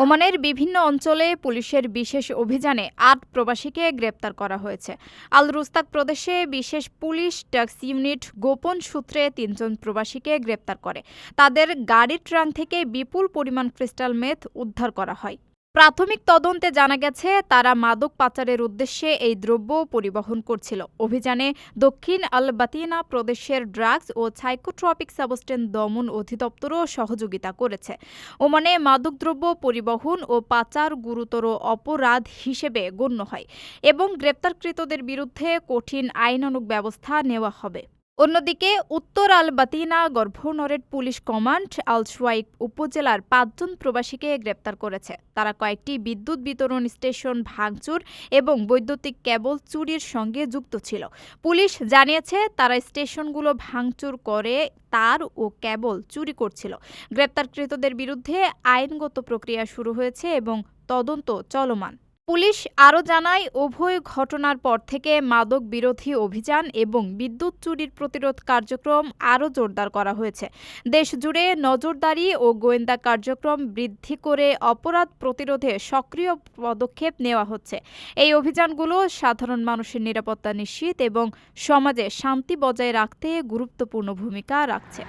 ওমানের বিভিন্ন অঞ্চলে পুলিশের বিশেষ অভিযানে ৮ প্রবাসীকে গ্রেপ্তার করা হয়েছে। আল রুস্তাক প্রদেশে বিশেষ পুলিশ ট্যাক্স ইউনিট গোপন সূত্রে ৩ জন প্রবাসীকে গ্রেপ্তার করে। তাদের গাড়ির ট্রাঙ্ক থেকে বিপুল পরিমাণ ক্রিস্টাল মেথ উদ্ধার করা হয়। প্রাথমিক তদন্তে জানা গেছে, তারা মাদক পাচারের উদ্দেশ্যে এই দ্রব্য পরিবহন করছিল। অভিযানে দক্ষিণ আল বাতিনা প্রদেশের ড্রাগস ও সাইকোট্রপিক সাবস্টেন্স দমন অধিদপ্তরও সহযোগিতা করেছে। ওমানে মাদকদ্রব্য পরিবহন ও পাচার গুরুতর অপরাধ হিসেবে গণ্য হয় এবং গ্রেপ্তারকৃতদের বিরুদ্ধে কঠিন আইনানুগ ব্যবস্থা নেওয়া হবে। অন্যদিকে উত্তর আল বাতিনা গভর্নরেট পুলিশ কমান্ড আল সোয়াইক উপজেলার ৫ জন প্রবাসীকে গ্রেপ্তার করেছে। তারা কয়েকটি বিদ্যুৎ বিতরণ স্টেশন ভাঙচুর এবং বৈদ্যুতিক কেবল চুরির সঙ্গে যুক্ত ছিল। পুলিশ জানিয়েছে, তারা স্টেশনগুলো ভাঙচুর করে তার ও কেবল চুরি করছিল। গ্রেপ্তারকৃতদের বিরুদ্ধে আইনগত প্রক্রিয়া শুরু হয়েছে এবং তদন্ত চলমান। পুলিশ আরও জানায়, উভয় ঘটনার পর থেকে মাদক বিরোধী অভিযান এবং বিদ্যুৎ চুরির প্রতিরোধ কার্যক্রম আরও জোরদার করা হয়েছে। দেশজুড়ে নজরদারি ও গোয়েন্দা কার্যক্রম বৃদ্ধি করে অপরাধ প্রতিরোধে সক্রিয় পদক্ষেপ নেওয়া হচ্ছে। এই অভিযানগুলো সাধারণ মানুষের নিরাপত্তা নিশ্চিত এবং সমাজে শান্তি বজায় রাখতে গুরুত্বপূর্ণ ভূমিকা রাখছে।